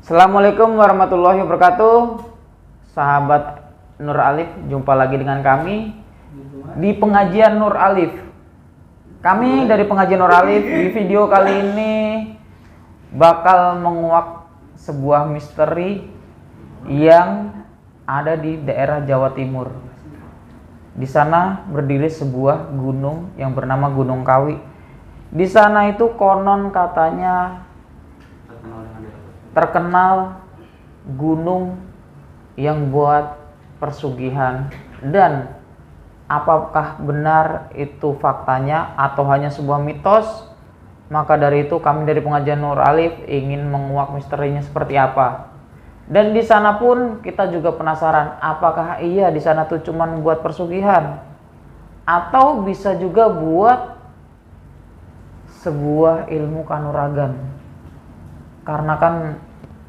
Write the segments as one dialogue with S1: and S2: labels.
S1: Assalamualaikum warahmatullahi wabarakatuh. Sahabat Nur Alif, jumpa lagi dengan kami di pengajian Nur Alif. Kami dari pengajian Nur Alif di video kali ini bakal menguak sebuah misteri yang ada di daerah Jawa Timur. Di sana berdiri sebuah gunung yang bernama Gunung Kawi. Di sana itu konon katanya terkenal gunung yang buat persugihan, dan apakah benar itu faktanya atau hanya sebuah mitos? Maka dari itu kami dari pengajian Nur Alif ingin menguak misterinya seperti apa. Dan di sana pun kita juga penasaran, apakah iya di sana tuh cuman buat persugihan atau bisa juga buat sebuah ilmu kanuragan. Karena kan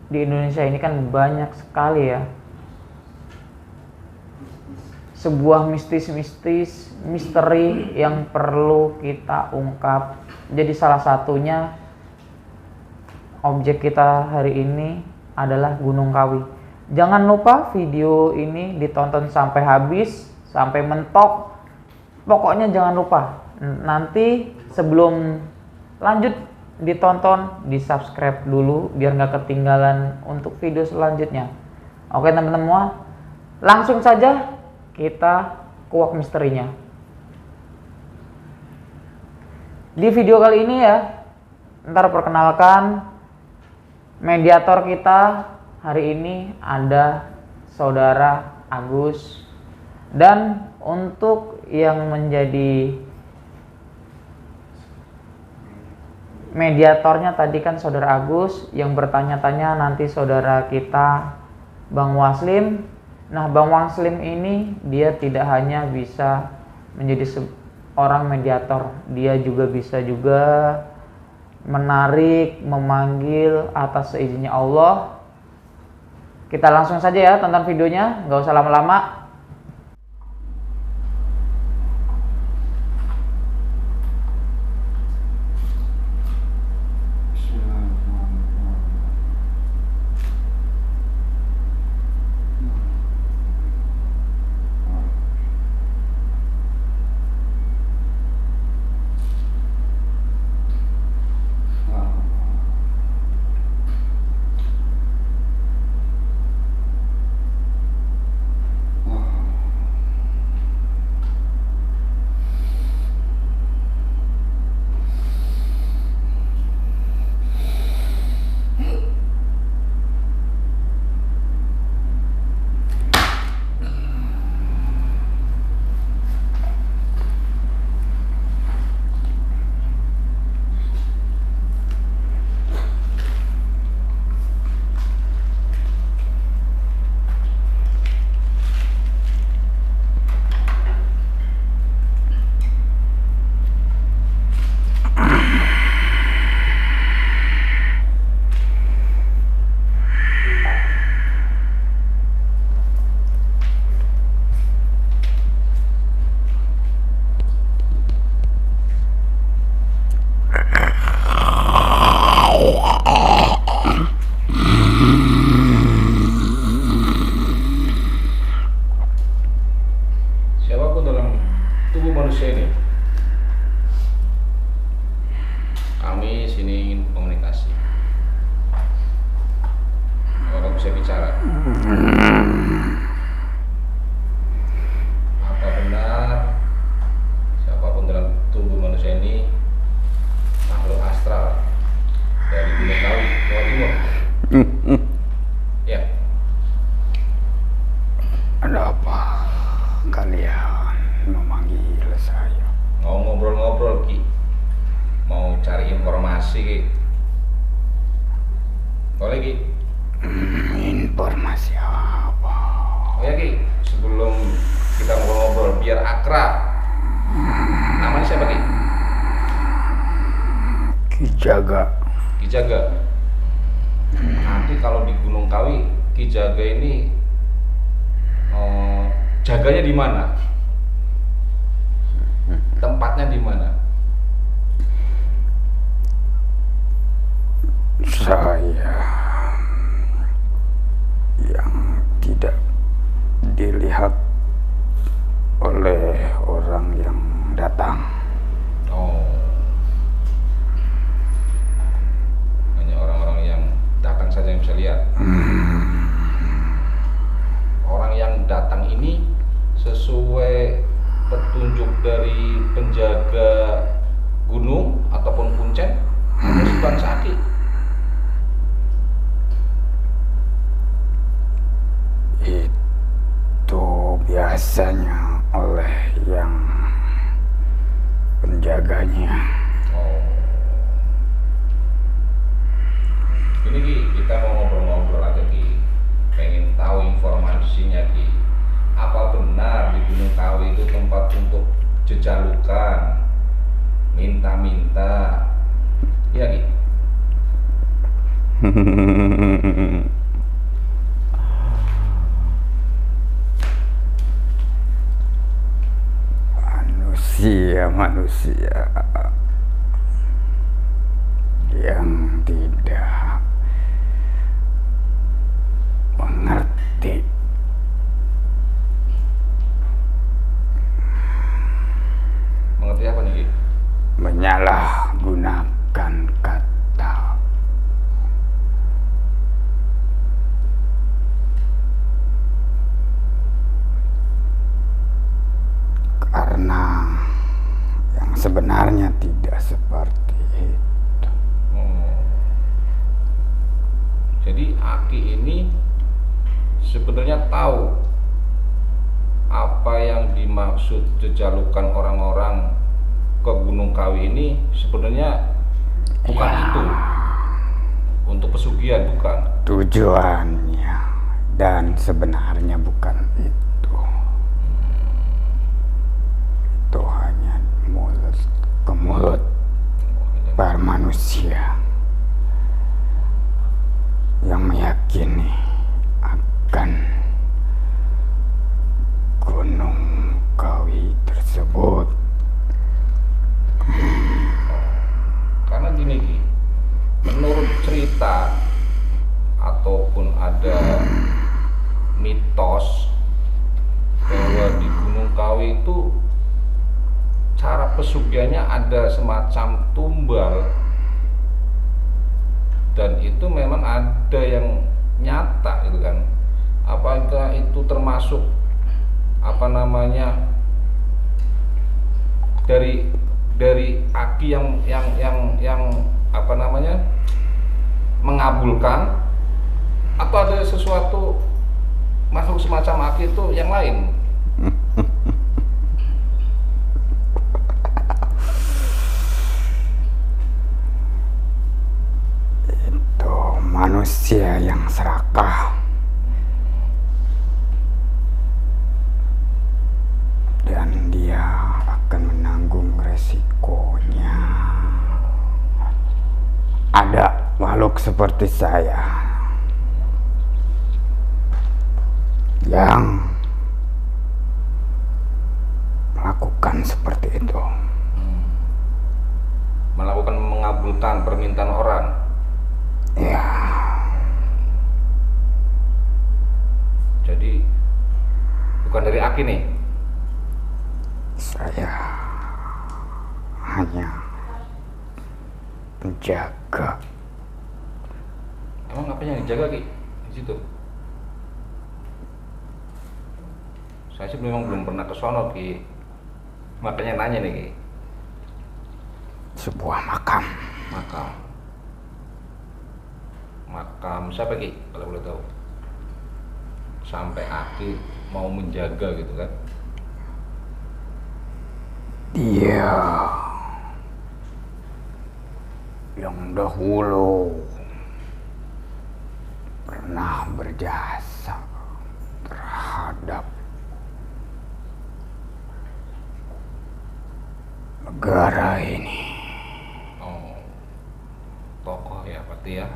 S1: di Indonesia ini kan banyak sekali ya sebuah mistis-mistis, misteri yang perlu kita ungkap. Jadi salah satunya objek kita hari ini adalah Gunung Kawi. Jangan lupa video ini ditonton sampai habis, sampai mentok. Pokoknya jangan lupa. Nanti sebelum lanjut ditonton, di subscribe dulu biar nggak ketinggalan untuk video selanjutnya. Oke teman-teman semua, langsung saja kita kuak misterinya. Di video kali ini ya, ntar perkenalkan mediator kita hari ini ada saudara Agus, dan untuk yang menjadi mediatornya tadi kan saudara Agus, yang bertanya-tanya nanti saudara kita Bang Waslim. Nah, Bang Waslim ini dia tidak hanya bisa menjadi seorang mediator, dia juga bisa menarik, memanggil atas seizinnya Allah. Kita langsung saja ya tonton videonya, nggak usah lama-lama.
S2: Siapapun dalam tubuh manusia ini, kami sini ingin komunikasi. Apakah bisa bicara? Apa benar siapapun dalam tubuh manusia ini makhluk astral dari Gunung Kawi, Jawa Timur? Ya.
S3: Ada apa kalian memanggil saya?
S2: Mau ngobrol-ngobrol Ki, mau cari informasi Ki, boleh Ki?
S3: Informasi apa?
S2: Oh ya Ki, sebelum kita ngobrol-ngobrol biar akrab, namanya siapa Ki?
S3: Ki Jaga.
S2: Ki Jaga. Nanti kalau di Gunung Kawi, Ki Jaga ini jaganya di mana? Tempatnya di mana?
S3: Saya dilihat oleh orang yang datang.
S2: Oh, hanya orang-orang yang datang saja yang bisa lihat. Orang yang datang ini sesuai petunjuk dari penjaga gunung ataupun kuncen atau Subang Saki.
S3: Itu biasanya oleh yang penjaganya.
S2: Oh, ini Ki, kita mau ngobrol-ngobrol aja Ki, pengen tahu informasinya Ki. Apa benar di Gunung Kawi itu tempat untuk jejalukan, minta-minta, iya Ki?
S3: Manusia yang tidak mengerti
S2: Mengerti apa nih Ki?
S3: menyalahgunakan kata. Karena yang sebenarnya tidak seperti itu.
S2: Jadi Aki ini sebenarnya tahu apa yang dimaksud jejalukan orang-orang ke Gunung Kawi ini sebenarnya bukan itu, untuk pesugihan bukan.
S3: Tujuannya dan sebenarnya bukan itu. Itu hanya mulut ke mulut para manusia yang meyakini akan Gunung Kawi tersebut.
S2: Karena gini Ki, menurut cerita ataupun ada mitos bahwa di Gunung Kawi itu cara pesugihannya ada semacam tumbal, dan itu memang ada yang nyata gitu kan. Apakah itu termasuk apa namanya dari Aki yang apa namanya mengabulkan, atau ada sesuatu makhluk semacam Aki itu yang lain?
S3: Itu manusia yang serakah dan dia akan menanggung resikonya. Ada makhluk seperti saya yang melakukan seperti itu.
S2: Melakukan mengabulkan permintaan orang.
S3: Ya,
S2: Jadi bukan dari Aki nih.
S3: saya hanya penjaga.
S2: Emang apa yang dijaga Ki di situ? Saya sih memang belum pernah ke sono Ki, makanya nanya nih Ki.
S3: Sebuah makam.
S2: Makam siapa Ki kalau boleh tahu? Sampai Aki mau menjaga gitu kan?
S3: Dia yang dahulu pernah berjasa terhadap negara ini.
S2: Oh, tokoh ya berarti ya,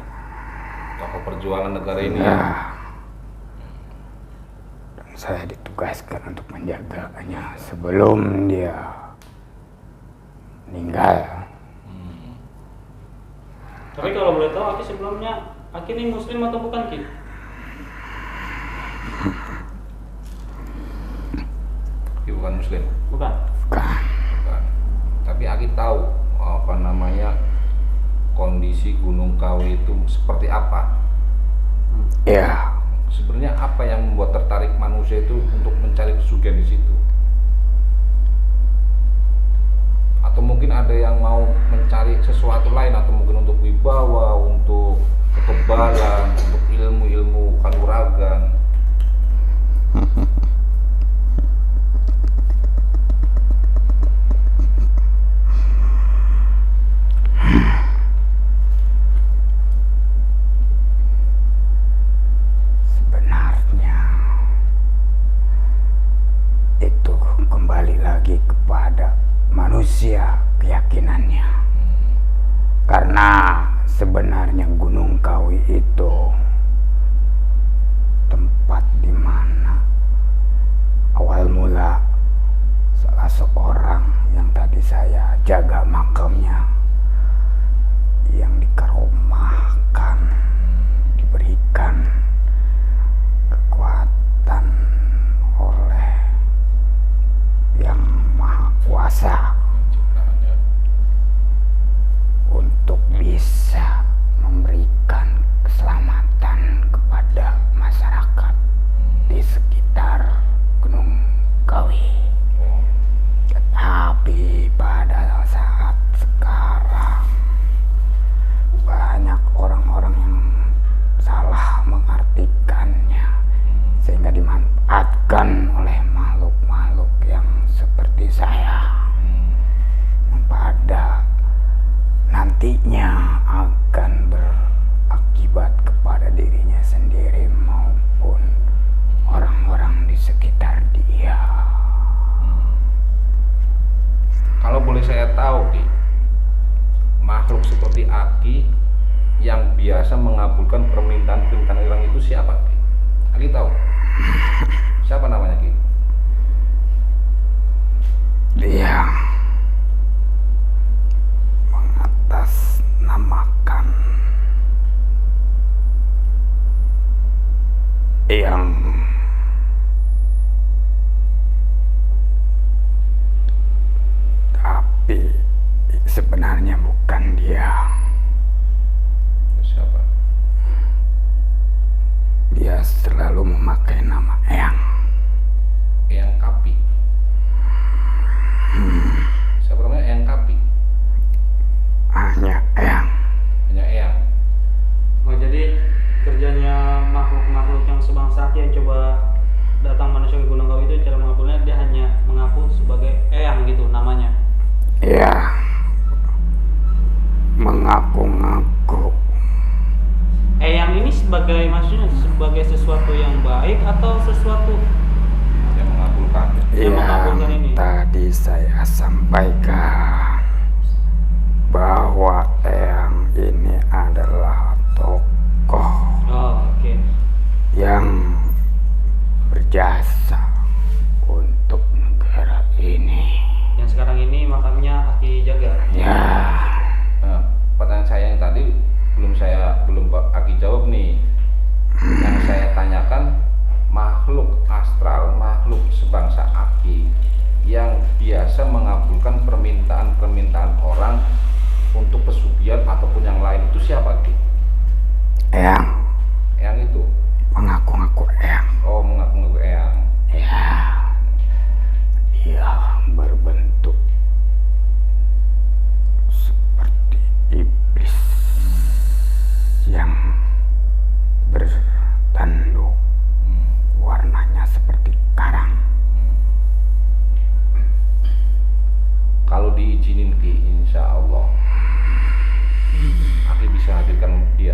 S2: tokoh perjuangan negara ini ya.
S3: Ya. Dan saya ditugaskan untuk menjaganya sebelum dia meninggal.
S4: Tapi kalau boleh tahu, Aki sebelumnya, Aki ini Muslim atau bukan Ki?
S2: bukan Muslim.
S4: Bukan.
S3: Bukan.
S2: Bukan. Tapi Aki tahu apa namanya kondisi Gunung Kawi itu seperti apa.
S3: Ya,
S2: Sebenarnya apa yang membuat tertarik manusia itu untuk mencari pesugihan di situ? Atau mungkin ada yang mau mencari sesuatu lain, atau mungkin untuk wibawa, untuk kekebalan, untuk ilmu-ilmu kanuragan.
S3: sebenarnya itu kembali lagi kepada manusia keyakinannya. Karena sebenarnya Gunung Kawi itu tempat di mana awal mula salah seorang yang tadi saya jaga makamnya yang dikaromahkan, diberikan kekuatan oleh yang maha kuasa untuk bisa memberikan keselamatan kepada masyarakat di sekitar Gunung Kawi. Tetapi pada saat sekarang banyak orang-orang yang salah mengartikannya sehingga dimanfaatkan oleh makhluk-makhluk yang seperti saya yang pada nantinya akan berakibat kepada dirinya sendiri maupun orang-orang di sekitar dia.
S2: Kalau boleh saya tahu, Ki, makhluk seperti Aki yang biasa mengabulkan permintaan-permintaan orang itu siapa, Ki? Aki tahu? Siapa namanya, Ki?
S3: Dia mengatasnamakan yang tapi sebenarnya bukan dia.
S2: Siapa?
S3: Dia selalu memakai nama Eyang.
S2: Eyang Kapi. Siapa namanya Eyang Kapi?
S3: Hanya Eyang.
S2: Hanya Eyang.
S4: Oh, jadi kerjanya makhluk-makhluk yang sebangsa Aki yang coba datang manusia ke Gunung Kawi itu cara mengapulnya dia hanya mengaku sebagai Eyang gitu namanya.
S3: Ya, mengaku-ngaku.
S4: Eyang ini sebagai maksudnya sebagai sesuatu yang baik atau sesuatu
S2: Yang mengabulkan.
S4: Yang mengabulkan ini.
S3: Tadi saya sampaikan bahwa Eyang ini adalah tokoh
S4: Oh, oke.
S3: yang berjasa untuk negara ini.
S4: Yang sekarang ini makamnya Aki jaga.
S3: Ya,
S2: Nah, pertanyaan saya yang tadi belum Aki jawab nih. Yang saya tanyakan, makhluk astral, makhluk sebangsa Aki yang biasa mengabulkan permintaan-permintaan orang untuk pesugihan ataupun yang lain itu siapa, Ki?
S3: Eyang
S2: Eyang itu?
S3: mengaku-ngaku Eyang.
S2: Oh, mengaku-ngaku Eyang.
S3: Ya, dia berbentuk seperti iblis yang bertanduk, warnanya seperti karang.
S2: Kalau diizinin, Ki, insya Allah Aki bisa hadirkan dia.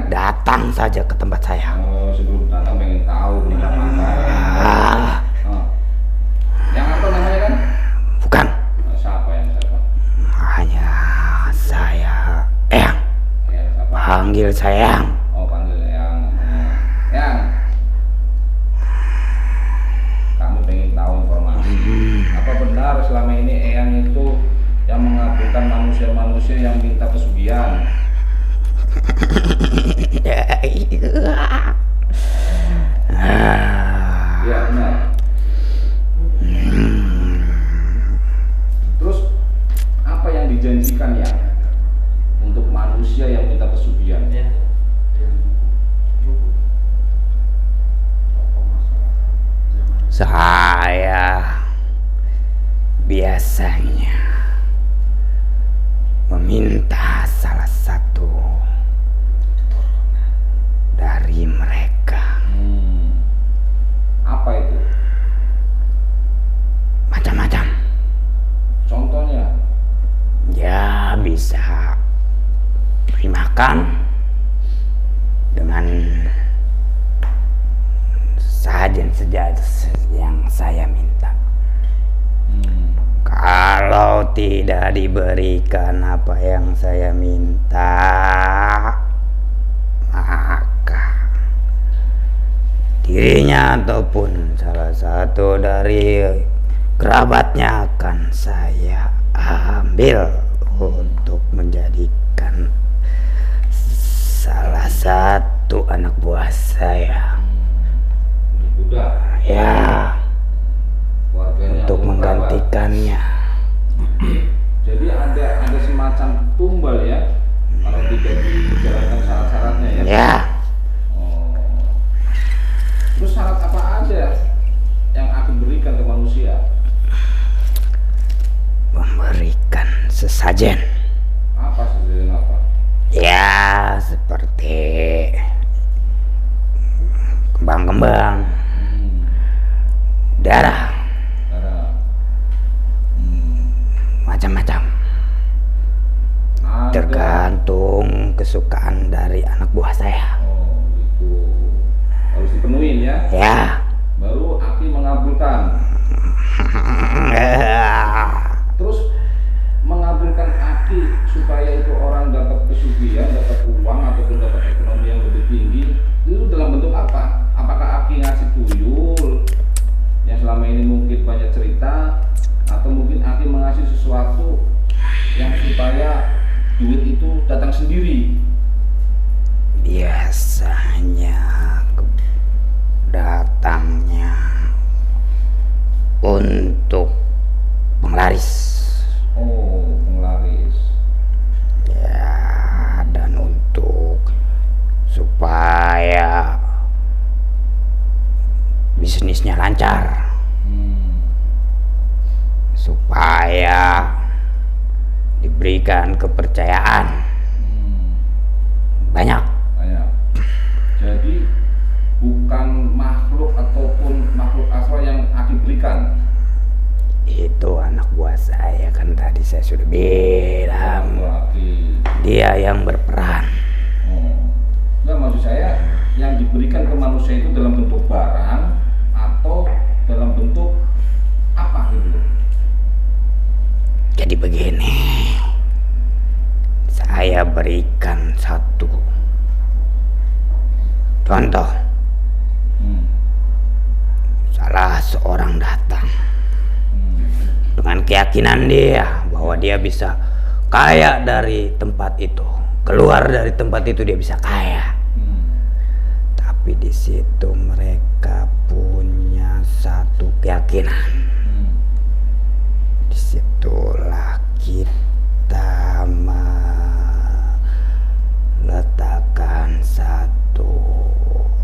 S3: Datang saja ke tempat saya.
S2: Oh, sebelum datang pengen tahu berita apa. Yang apa namanya kan?
S3: Bukan.
S2: Siapa yang siapa?
S3: Hanya saya Eyang.
S2: Siapa?
S3: Panggil saya Eyang.
S2: Oh, panggil Eyang. Eyang. Kamu pengen tahu informasi. Apa benar selama ini Eyang itu yang mengabulkan manusia-manusia yang minta pesugihan? Ya benar. Terus apa yang dijanjikan ya untuk manusia yang minta pesugihan?
S4: Ya.
S3: Saya biasanya meminta salah satu dari mereka.
S2: Apa itu?
S3: Macam-macam.
S2: Contohnya?
S3: Ya bisa beri makan dengan sajen-sajen yang saya minta. Kalau tidak diberikan apa yang saya minta, maka dirinya ataupun salah satu dari kerabatnya akan saya ambil untuk menjadikan salah satu anak buah saya.
S2: Budak.
S3: Ya,
S2: Keluarganya
S3: untuk
S2: berapa?
S3: menggantikannya.
S2: Jadi ada semacam tumbal ya, kalau tidak dijalankan syarat-syaratnya ya.
S3: Ya,
S2: Oh. Terus syarat apa aja yang aku berikan ke manusia?
S3: memberikan sesajen.
S2: Apa sesuatu apa?
S3: Ya, seperti kembang-kembang, darah,
S2: Darah.
S3: macam-macam.
S2: Ada.
S3: Tergantung kesukaan dari anak buah saya.
S2: Oh, itu harus dipenuhin ya.
S3: Ya.
S2: Baru Aki mengabulkan. Terus mengabulkan Aki supaya itu orang dapat pesugihan, dapat uang ataupun dapat ekonomi yang lebih tinggi, itu dalam bentuk apa? Apakah Aki ngasih tuyul yang selama ini mungkin banyak cerita, atau mungkin Aki mengasih sesuatu yang supaya duit itu datang sendiri?
S3: Biasanya datangnya untuk penglaris.
S2: Oh, penglaris.
S3: Ya, dan untuk supaya bisnisnya lancar, supaya diberikan kepercayaan banyak.
S2: Banyak. Jadi bukan makhluk ataupun makhluk asal yang Aki berikan.
S3: Itu anak buah saya, kan tadi saya sudah bilang,
S2: Aki.
S3: dia yang berperan.
S2: Oh. Enggak, maksud saya yang diberikan ke manusia itu dalam bentuk barang atau dalam bentuk apa gitu.
S3: Jadi begini, saya berikan satu contoh. Salah seorang datang dengan keyakinan dia bahwa dia bisa kaya dari tempat itu, keluar dari tempat itu dia bisa kaya. Tapi di situ mereka punya satu keyakinan. Disitulah kita meletakkan satu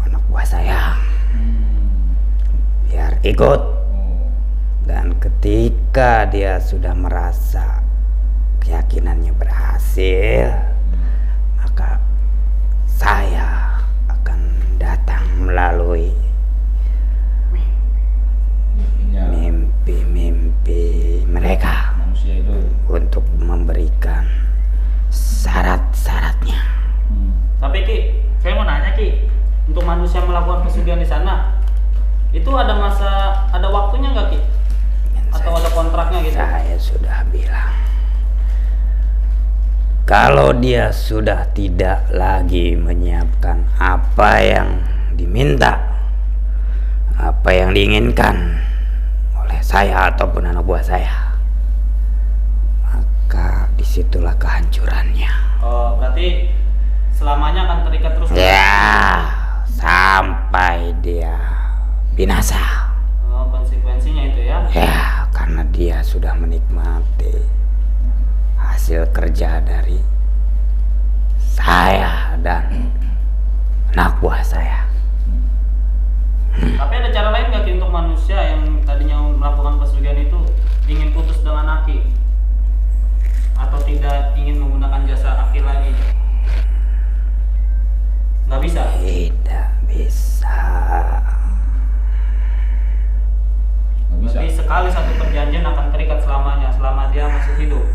S3: anak buah saya biar ikut. Dan ketika dia sudah merasa keyakinannya berhasil, maka saya akan datang melalui mimpi-mimpi mereka
S2: Manusia itu.
S3: untuk memberikan
S4: melakukan pesugihan di sana, itu ada waktunya nggak Ki? Atau ada kontraknya gitu?
S3: Saya sudah bilang, kalau dia sudah tidak lagi menyiapkan apa yang diminta, apa yang diinginkan oleh saya ataupun anak buah saya, maka disitulah kehancurannya.
S4: Oh, berarti selamanya akan terikat terus?
S3: Ya, sampai dia binasa.
S4: Oh, konsekuensinya itu ya?
S3: Ya, karena dia sudah menikmati hasil kerja dari saya dan anak buah saya.
S4: Tapi ada cara lain nggak Ki untuk manusia yang tadinya melakukan pesugihan itu ingin putus dengan Aki? Atau tidak ingin menggunakan jasa Aki lagi? Nggak bisa?
S3: Tidak bisa.
S2: Nggak bisa.
S4: Berarti sekali satu perjanjian akan terikat selamanya, selama dia masih hidup.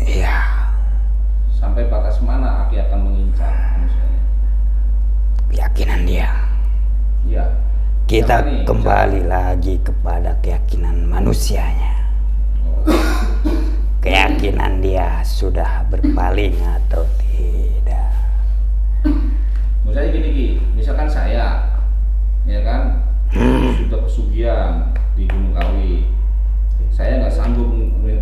S3: Iya,
S2: Sampai batas mana Aki akan mengincar manusianya?
S3: keyakinan dia.
S2: Iya.
S3: Kita
S2: Siapa nih?
S3: kembali lagi kepada keyakinan manusianya.
S2: Oh.
S3: Keyakinan dia sudah berpaling atau tidak.
S2: Misalnya gini Ki, misalkan saya, ya kan, sudah pesugihan di Gunung Kawi, saya nggak sanggup memenuhi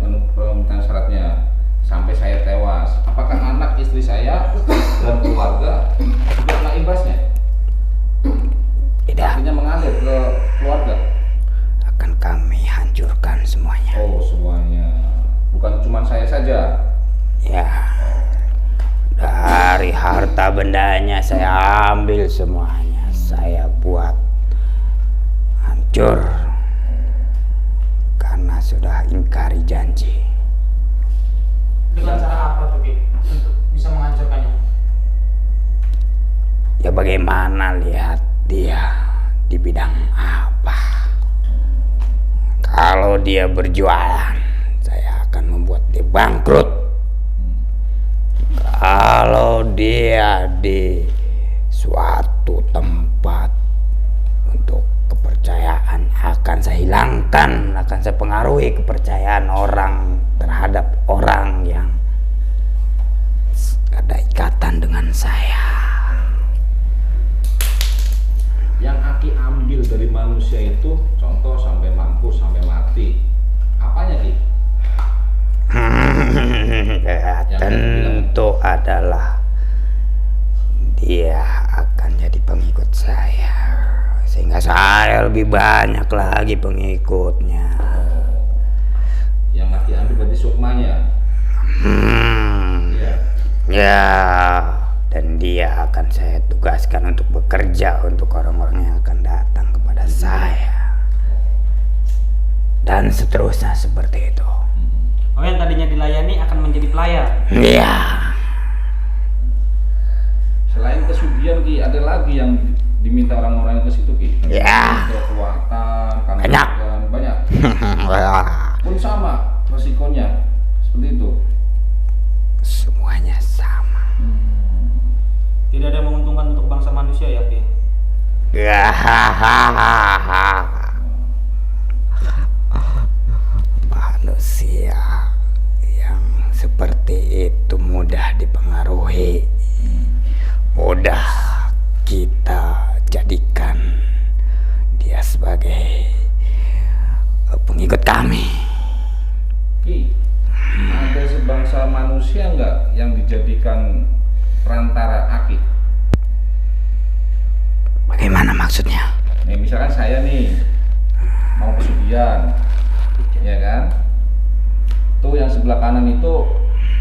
S2: syaratnya sampai saya tewas. Apakah anak istri saya dan keluarga juga kena imbasnya?
S3: Tidak,
S2: Artinya mengalir ke keluarga.
S3: akan kami hancurkan semuanya.
S2: Oh semuanya, bukan cuma saya saja.
S3: Ya, dari harta bendanya saya ambil semuanya. Saya buat hancur karena sudah ingkari janji.
S4: Dengan cara apa tuh Ki untuk bisa menghancurkannya?
S3: Ya bagaimana lihat dia di bidang apa. Kalau dia berjualan, saya akan membuat dia bangkrut. Kalau dia di suatu tempat untuk kepercayaan, akan saya hilangkan, akan saya pengaruhi kepercayaan orang terhadap orang yang ada ikatan dengan saya.
S2: Yang Aki ambil dari manusia itu, contoh sampai mampus, sampai mati, apanya Ki?
S3: Tentu adalah dia akan jadi pengikut saya, sehingga saya lebih banyak lagi pengikutnya.
S2: Yang Aki ambil berarti sukmanya. Iya.
S3: Ya, dan dia akan saya tugaskan untuk bekerja untuk orang-orang yang akan datang kepada saya, dan seterusnya seperti itu.
S4: Oh, yang tadinya dilayani akan menjadi pelayan?
S3: Iya.
S2: Selain kesugihan Ki, ada lagi yang diminta orang-orang ke situ Ki?
S3: Ya.
S2: Kekuatan,
S3: Banyak.
S2: banyak.
S3: Wah,
S2: Pun sama resikonya, seperti itu.
S3: semuanya sama.
S4: Tidak ada yang menguntungkan untuk bangsa manusia ya Ki?
S3: Manusia yang seperti itu mudah dipengaruhi, mudah kita jadikan dia sebagai pengikut kami.
S2: Ki, ada sebangsa manusia nggak yang dijadikan perantara Aki?
S3: Bagaimana maksudnya?
S2: Nih misalkan saya nih mau pesugihan, ya kan? Tuh yang sebelah kanan itu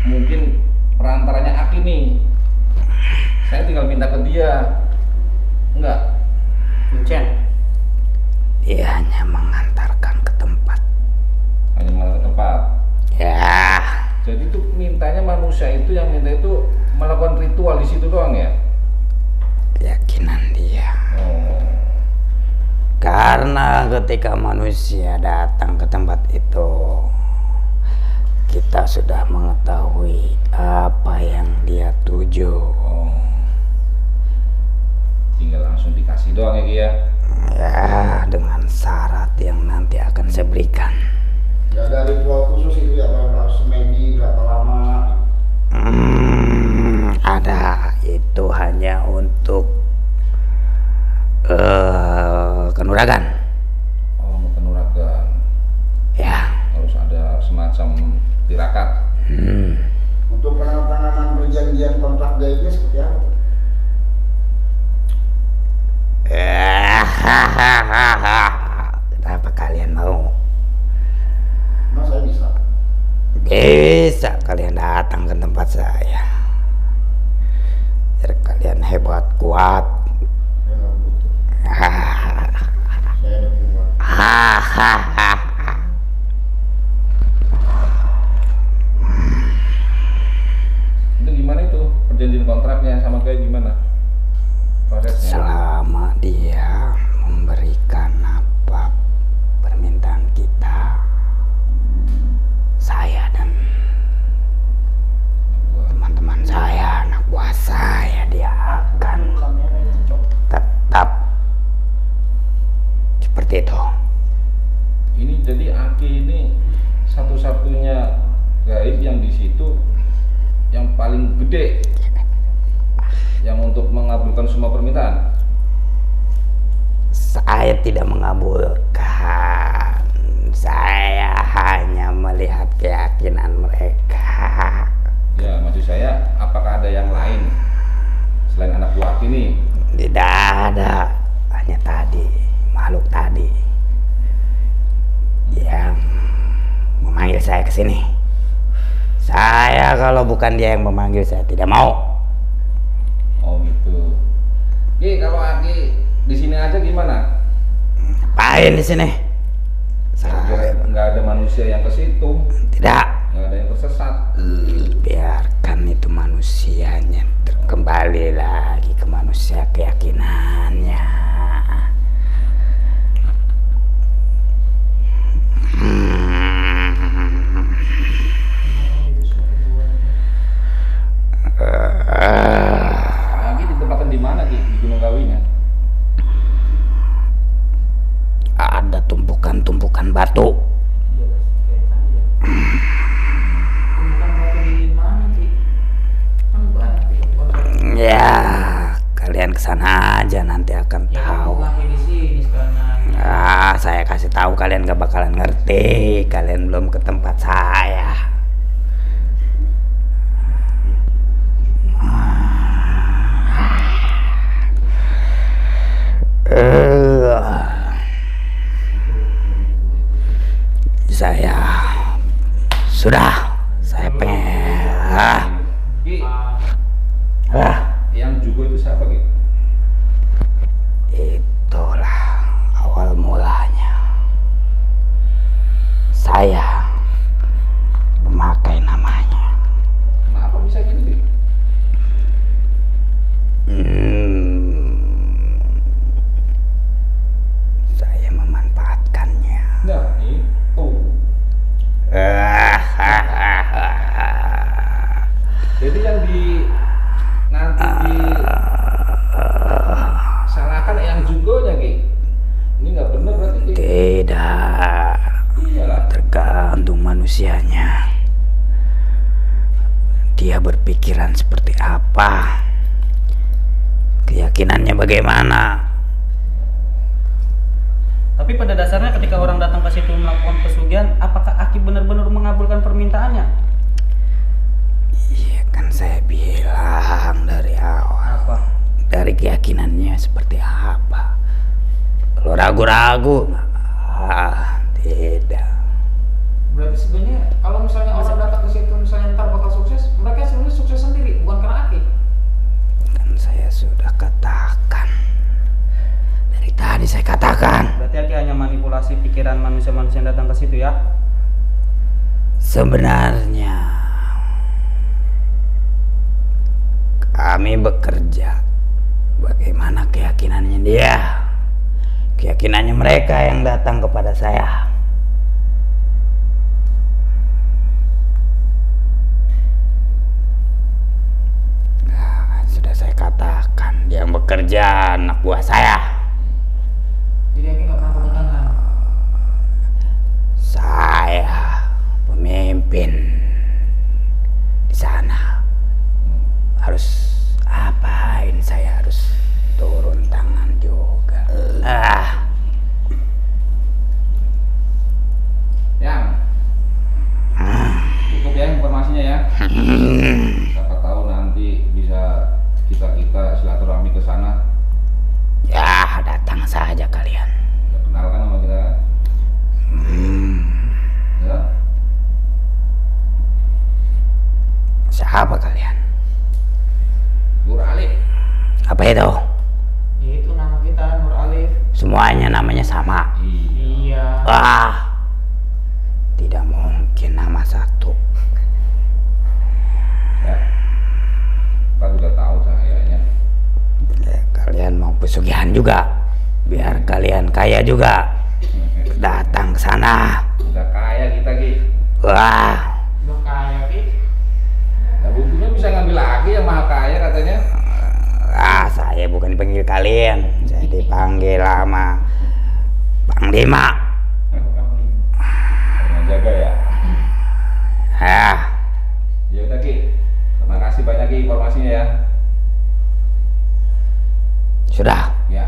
S2: mungkin perantaranya Aki nih. Saya tinggal minta ke dia, enggak?
S4: Kuncen?
S3: Dia hanya mengantarkan ke tempat.
S2: Hanya malah ke tempat.
S3: Ya,
S2: Jadi tuh mintanya manusia itu, yang minta itu melakukan ritual di situ doang ya?
S3: keyakinan dia.
S2: Oh.
S3: Karena ketika manusia datang ke tempat itu, kita sudah mengetahui apa yang dia tuju.
S2: tinggal langsung dikasih doang ya Ki ya.
S3: Ya, dengan syarat yang nanti akan saya berikan.
S5: Ya ada ritual khusus itu ya, harus semedi berapa lama?
S3: Ada, itu hanya untuk kanuragan.
S2: Oh, mau kanuragan.
S3: Ya.
S2: Harus ada semacam tirakat.
S5: Untuk penandatanganan perjanjian kontrak gaibnya seperti apa?
S3: Kenapa kalian mau?
S5: Mas saya bisa.
S3: Bisa kalian datang ke tempat saya. Biar kalian hebat, kuat.
S5: Saya nggak butuh. Saya ada kuat.
S2: Itu gimana itu perjanjian kontraknya sama kayak gimana prosesnya?
S3: Selama dia memberikan apa permintaan kita, saya dan teman-teman saya, anak buah saya, dia akan tetap seperti itu.
S2: Ini jadi Aki ini satu-satunya gaib yang di situ yang paling gede yang untuk mengabulkan semua permintaan.
S3: Saya tidak mengabulkan, saya hanya melihat keyakinan mereka.
S2: Ya, maksud saya apakah ada yang lain selain anak buah Aki ini?
S3: Tidak ada, hanya tadi, makhluk tadi yang memanggil saya ke sini. Saya kalau bukan dia yang memanggil, saya tidak mau.
S2: Oh gitu. Ki, kalau Aki di sini aja gimana?
S3: Ngapain di sini?
S2: Biar nggak ada manusia yang ke situ,
S3: Tidak.
S2: nggak ada yang tersesat.
S3: Biarkan itu manusianya kembali lagi ke manusia keyakinannya.
S2: Aki ditempatkan di mana Ki? Di Gunung Kawinya?
S3: Ada tumpukan-tumpukan batu. Ya, kalian kesana aja nanti akan tahu. Ah, saya kasih tahu kalian gak bakalan ngerti. Kalian belum ke tempat saya. Saya saya pengen.
S2: Ki,
S3: Ah,
S2: yang juga itu siapa Ki?
S3: itulah awal mulanya. Saya memakai namanya.
S2: Kenapa bisa gini Ki?
S3: Saya memanfaatkannya.
S2: Nah, itu. Jadi yang nanti salahkan yang jugonya Ki. Ini nggak benar berarti Ki.
S3: Tidak.
S2: Iyalah.
S3: Tergantung manusianya. Dia berpikiran seperti apa, keyakinannya bagaimana.
S4: Tapi pada dasarnya ketika orang datang ke situ melakukan pesugihan, apakah Aki benar-benar mengabulkan permintaannya?
S3: Iya kan saya bilang dari awal.
S4: Apa?
S3: Dari keyakinannya seperti apa. Kalau ragu-ragu, tidak.
S1: Berarti sebenarnya kalau misalnya orang datang ke situ misalnya ntar bakal sukses, mereka sebenarnya sukses sendiri, bukan karena Aki.
S3: Kan saya sudah katakan. Dari tadi saya katakan.
S4: Berarti Aki hanya manipulasi pikiran manusia-manusia yang datang ke situ ya?
S3: Sebenarnya kami bekerja bagaimana keyakinannya dia, keyakinannya mereka yang datang kepada saya. Nah, sudah saya katakan, dia yang bekerja anak anak buah saya.
S1: Jadi Aki nggak pernah pegang tangan.
S3: Saya pemimpin di sana. Harus apain saya harus turun tangan juga.
S2: Yang cukup ya informasinya ya. Siapa tahu nanti bisa kita silaturahmi ke sana.
S3: Ya, datang saja kalian.
S2: Udah kenal kan sama kita? Ya.
S3: Siapa kalian?
S2: Nur Alif.
S3: Apa itu?
S1: Ya, itu nama kita Nur Alif.
S3: Semuanya namanya sama.
S1: Iya.
S3: Tidak mungkin nama satu.
S2: Ya. Kita udah tahu cahayanya.
S3: Ya, kalian mau pesugihan juga, biar kalian kaya juga. Datang ke sana.
S2: Udah kaya kita Ki.
S3: Wah,
S1: Udah kaya Ki.
S2: Nah buktinya bisa ngambil lagi yang maha kaya katanya.
S3: saya bukan dipanggil kalian, saya dipanggil sama Panglima.
S2: Jangan jaga ya. Ya udah Ki. Terima kasih banyak Ki informasinya ya.
S3: Sudah,
S2: Ya.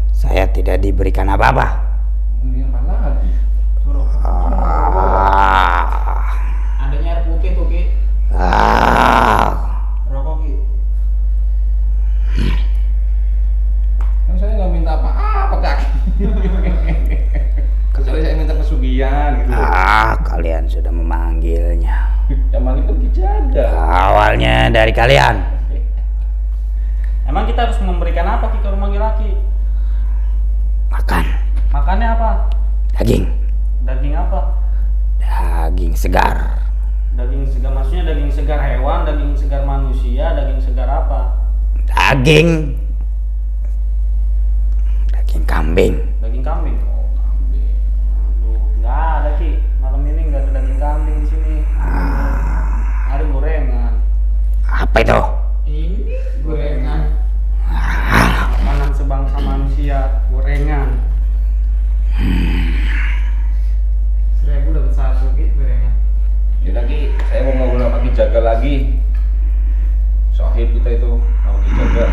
S3: saya tidak diberikan apa-apa.
S2: Ini apa lagi?
S1: Adanya air putih tuh Ki. Rokok Ki.
S2: Kan saya nggak minta apa-apa Kaki. Kecuali saya minta pesugihan gitu.
S3: Kalian sudah memanggilnya.
S2: Yang manggil kan Ki Jaga.
S3: Awalnya dari kalian.
S4: Emang kita harus memberikan apa Ki kalau manggil Aki?
S3: Makan
S4: Makannya apa?
S3: daging,
S4: Daging apa?
S3: daging segar.
S4: Daging segar, maksudnya daging segar hewan, daging segar manusia, daging segar apa?
S3: Daging kambing.
S4: Daging kambing.
S2: Oh, kambing.
S4: Aduh, nggak ada Ki. Malam ini nggak ada daging kambing di sini. Ada gorengan.
S3: Apa itu?
S1: Ini gorengan.
S4: Makanan sebangsa manusia, gorengan.
S1: 1000 dapat 1 Ki gorengan.
S2: Ya udah Ki, saya mau ngobrol sama Ki Jaga lagi. Sohib kita itu sama Ki Jaga.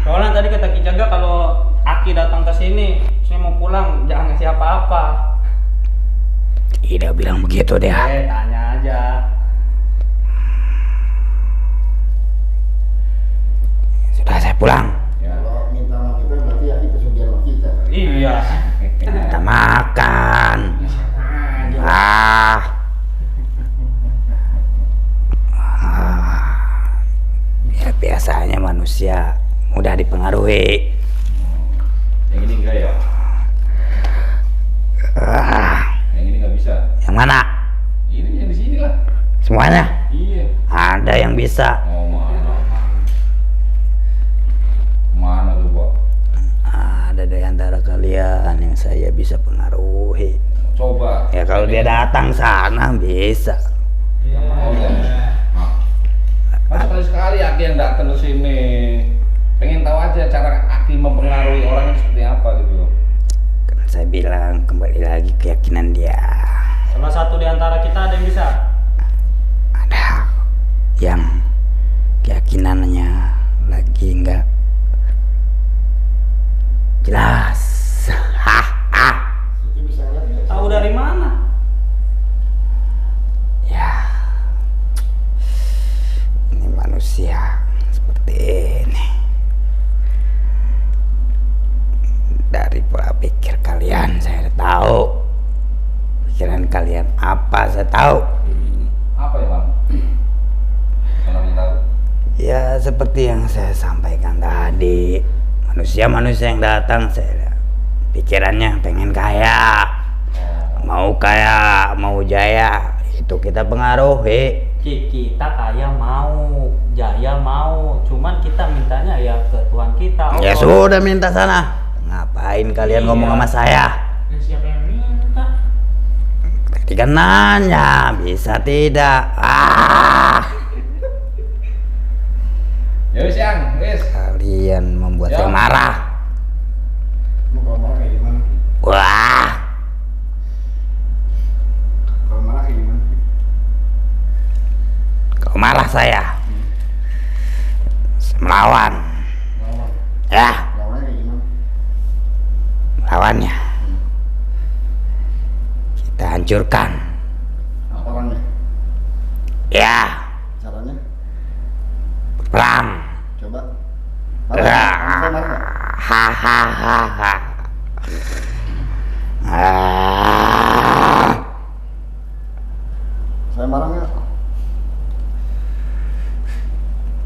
S4: Soalnya tadi kata Ki Jaga kalau Aki datang ke sini, saya mau pulang, jangan ngasih apa-apa.
S3: Tidak bilang begitu deh.
S4: Tanya aja.
S3: Sudah, saya pulang.
S2: Ya.
S5: Kalau minta sama kita berarti ya kita pesugihan sama kita.
S4: Iya.
S3: Kita makan. Ya biasanya manusia mudah dipengaruhi.
S2: Yang ini enggak ya? Yang ini nggak bisa.
S3: Yang mana?
S2: Ini yang di sini lah.
S3: Semuanya?
S2: Iya.
S3: Ada yang bisa.
S2: Oh mana? Mana tuh Pak?
S3: Ada di antara kalian yang saya bisa pengaruhi.
S2: Coba.
S3: Ya kalau dia datang sana bisa.
S2: Oh, ya. Nah, sekali Aki yang datang ke sini. Pengen tahu aja cara Aki mempengaruhi orang itu seperti apa gitu loh.
S3: Kan saya bilang kembali lagi keyakinan dia.
S4: Salah satu di antara kita ada yang bisa.
S3: Ada yang keyakinannya lagi enggak jelas.
S5: Itu bisa lihat ya.
S4: Tahu dari mana?
S3: Ya, ini manusia seperti ini. Dari pola pikir kalian saya udah tahu. Pikiran kalian apa saya tahu.
S2: Apa ya Bang? Kalau kita tahu.
S3: Ya seperti yang saya sampaikan tadi. Manusia-manusia yang datang saya pikirannya pengen kaya. Mau kaya, mau jaya, itu kita pengaruhi.
S4: Kita kaya mau, jaya mau, cuman kita mintanya ya ke Tuhan kita.
S3: Ya sudah minta sana. Ngapain kalian ngomong sama saya?
S1: Dan siapa yang minta?
S3: Tadi kan nanya, bisa tidak?
S2: Ya wis yang, wis.
S3: Kalian kalian membuat
S2: Ya.
S3: saya marah.
S5: Kamu kalau marah kayak gimana?
S3: Wah,
S5: Kalau marah kayak gimana?
S3: kau marah saya melawan.
S5: Lawan.
S3: Ya,
S5: Lawannya kayak gimana?
S3: lawannya kita hancurkan.
S5: Orangnya.
S3: Ya,
S5: Caranya?
S3: perang.
S5: Coba.
S3: Ya.
S5: Marah nggak?
S3: Hahaha. Ah.
S5: Saya marah nggak?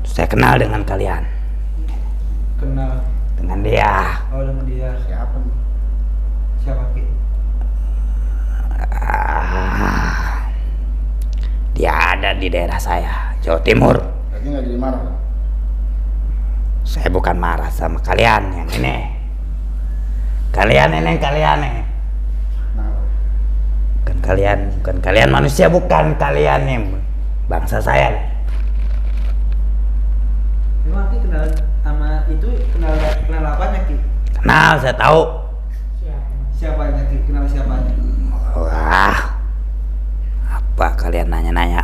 S3: Saya kenal dengan kalian,
S4: Kenal.
S3: dengan dia.
S4: Oh, dengan dia.
S5: Siapa nih?
S4: Siapa Ki?
S3: Ah. Dia ada di daerah saya, Jawa Timur.
S5: Berarti nggak jadi marah kan?
S3: Saya bukan marah sama kalian yang ini. Kalian ini.
S5: Nah,
S3: Bukan kalian manusia, bukan kalian yang bangsa saya.
S4: Emang Ki kenal sama itu kenal apanya Ki?
S3: Kenal, saya tahu.
S4: Siapanya Ki? Kenal siapanya?
S3: Wah, apa kalian nanya-nanya?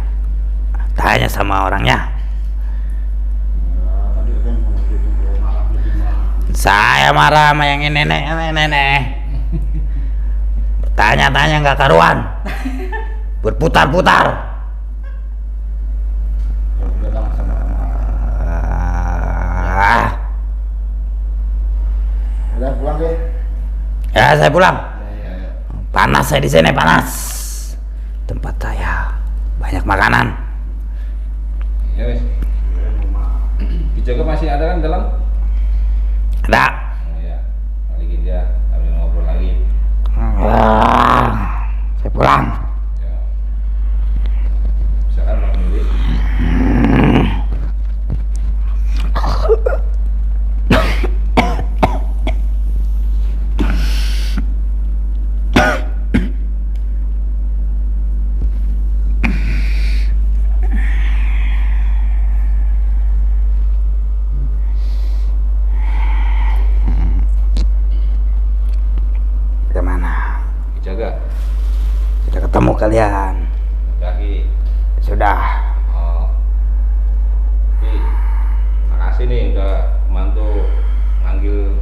S3: Tanya sama orangnya.
S5: tadi kan begitu kalau marah gimana?
S3: Saya marah sama yang ini nenek. Tanya-tanya nggak karuan, berputar-putar.
S5: Ya udah lah sama.
S3: Ah,
S5: Udah pulang deh.
S3: ya saya pulang.
S5: Ya.
S3: Panas saya di sini, panas. Tempat saya banyak makanan.
S2: Ya wes. Dijaga masih ada kan dalam?
S3: Ada.
S2: Oh, ya. Balikin dia sambil ngobrol lagi.
S3: Saya pulang.
S2: Ya. Misalkan Bang Yuli.
S3: Bagaimana?
S2: Dijaga.
S3: Sudah ketemu kalian?
S2: Lagi.
S3: Sudah.
S2: Oh. Makasih nih udah bantu manggil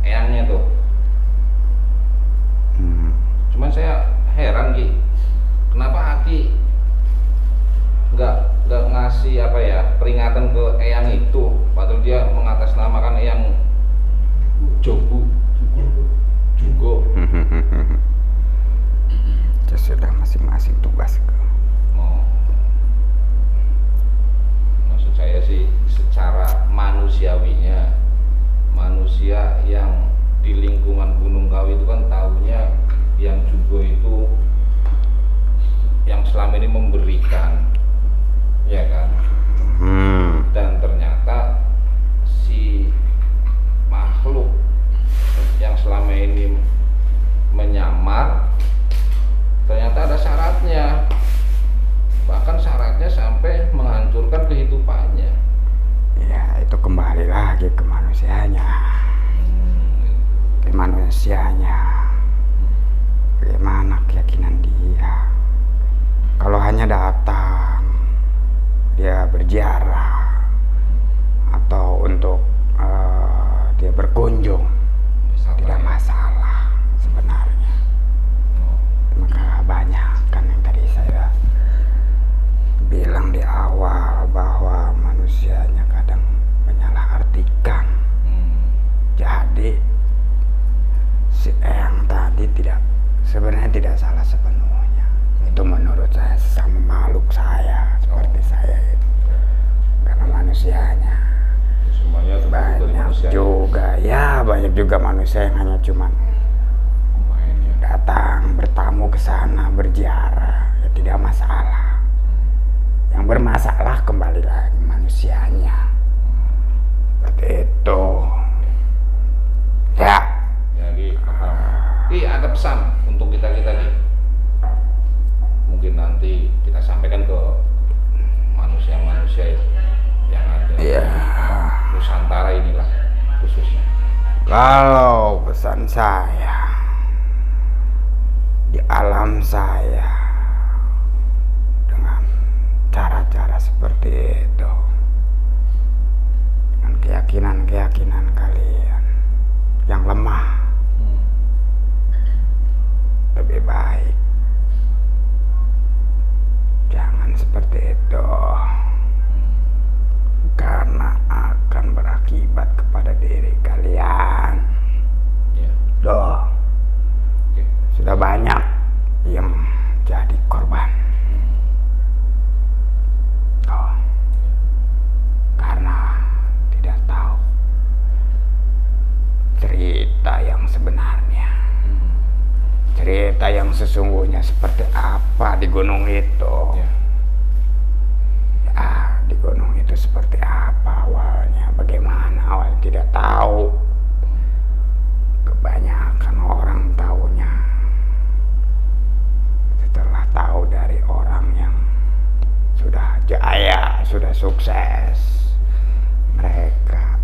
S2: eyangnya tuh.
S3: Hmm.
S2: Cuman saya heran Ki, kenapa Aki nggak ngasih apa ya peringatan ke eyang itu, padahal dia mengatasnamakan eyang Jogu Jugo.
S3: Ya sudah, masing-masing tugas.
S2: Oh. Maksud saya sih secara manusiawinya, manusia yang di lingkungan Gunung Kawi itu kan tahunya yang Jugo itu yang selama ini memberikan, ya kan? Dan ternyata si makhluk yang selama ini menyamar ternyata ada syaratnya, bahkan syaratnya sampai menghancurkan kehidupannya.
S3: Ya, itu kembali lagi ke manusianya. Ke manusianya. Bagaimana keyakinan dia? Kalau hanya datang, dia berziarah, atau untuk dia berkunjung, tidak masalah sebenarnya. Maka banyak kan yang tadi saya bilang di awal bahwa manusianya kadang menyalahartikan. Jadi si Eyang tadi sebenarnya tidak salah sepenuhnya. Itu menurut saya sama makhluk saya, seperti saya itu. Karena manusianya
S2: Semuanya tergantung dari
S3: banyak
S2: manusia.
S3: juga, ya banyak juga manusia yang hanya cuman datang bertamu ke sana berziarah, ya tidak masalah. Yang bermasalah kembali lagi manusianya. Seperti itu. Ya.
S2: Jadi paham. Ada pesan untuk kita Ki. Mungkin nanti kita sampaikan ke manusia-manusia yang ada.
S3: Iya.
S2: Nusantara inilah khususnya.
S3: Kalau pesan saya di alam saya dengan cara-cara seperti itu, dengan keyakinan-keyakinan kalian yang lemah, lebih baik jangan seperti itu, karena akan berakibat kepada diri kalian.
S2: Ya.
S3: Doh,
S2: Oke.
S3: sudah banyak yang jadi korban. Doh, karena tidak tahu cerita yang sebenarnya, cerita yang sesungguhnya seperti apa di gunung itu.
S2: Ya.
S3: Ya, di gunung itu seperti apa awalnya, bagaimana awal tidak tahu. Kebanyakan orang tahunya setelah tahu dari orang yang sudah jaya, sudah sukses. Mereka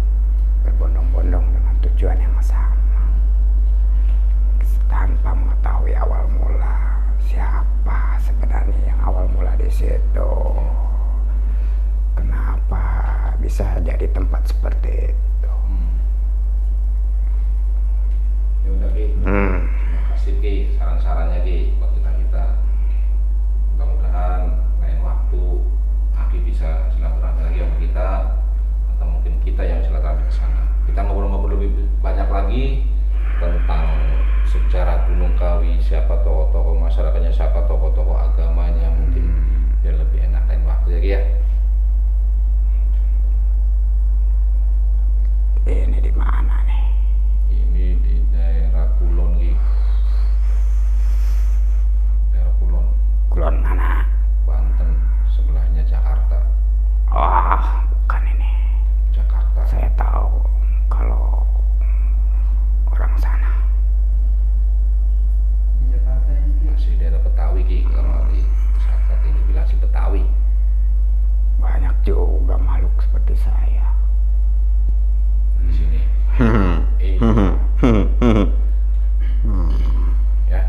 S3: berbondong-bondong dengan tujuan yang sama, tanpa mengetahui awal mula siapa sebenarnya yang awal mula di situ. Kenapa bisa jadi tempat seperti itu?
S2: Ya udah Ki. Terima kasih Ki saran-sarannya Ki buat kita. Mudah-mudahan lain waktu Aki bisa silaturahmi lagi sama kita, atau mungkin kita yang silaturahmi ke sana. Kita ngobrol-ngobrol lebih banyak lagi tentang sejarah Gunung Kawi, siapa tokoh-tokoh masyarakatnya, siapa tokoh-tokoh agamanya, mungkin biar lebih enak lain waktu ya Ki ya.
S3: Ini di mana nih?
S2: Ini di daerah Kulon Ki. Daerah Kulon,
S3: Kulon mana?
S2: Banten, sebelahnya Jakarta.
S3: Wah, bukan ini.
S2: Jakarta.
S3: Saya tahu kalau orang sana.
S2: Masih daerah Betawi Ki, kalau di saat ini bilang si Betawi.
S3: Banyak juga makhluk seperti saya.
S2: Di sini. Ya.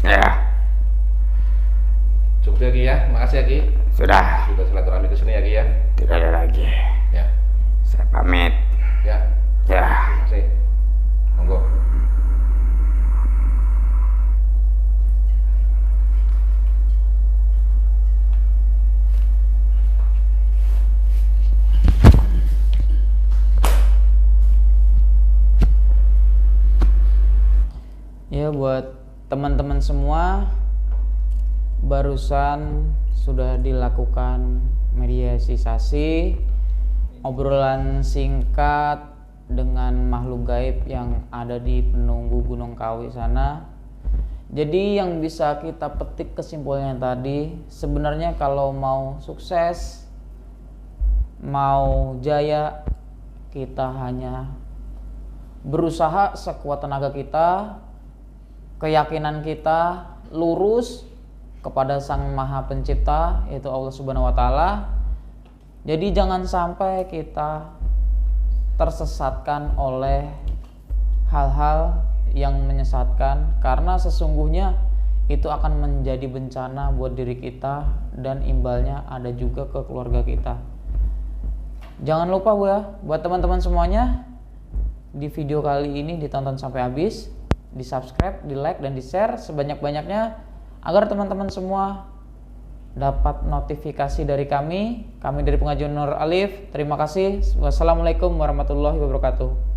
S3: Ya,
S2: Cukup ya Ki ya. Makasih ya Ki.
S3: sudah.
S2: Sudah silaturahmi ke sini ya Ki ya.
S3: Tidak ada lagi.
S2: Ya.
S3: Saya pamit.
S2: Ya.
S3: Ya.
S2: Terima kasih. Monggo.
S1: Ya, buat teman-teman semua, barusan sudah dilakukan mediasi, obrolan singkat dengan makhluk gaib yang ada di penunggu Gunung Kawi sana. Jadi yang bisa kita petik kesimpulannya tadi, sebenarnya kalau mau sukses, mau jaya, kita hanya berusaha sekuat tenaga kita, keyakinan kita lurus kepada Sang Maha Pencipta, yaitu Allah Subhanahu wa taala. Jadi jangan sampai kita tersesatkan oleh hal-hal yang menyesatkan, karena sesungguhnya itu akan menjadi bencana buat diri kita dan imbalnya ada juga ke keluarga kita. Jangan lupa buat teman-teman semuanya, di video kali ini ditonton sampai habis, di subscribe, di like, dan di share sebanyak-banyaknya agar teman-teman semua dapat notifikasi dari kami dari Pengajian Nur Alif. Terima kasih. Wassalamualaikum warahmatullahi wabarakatuh.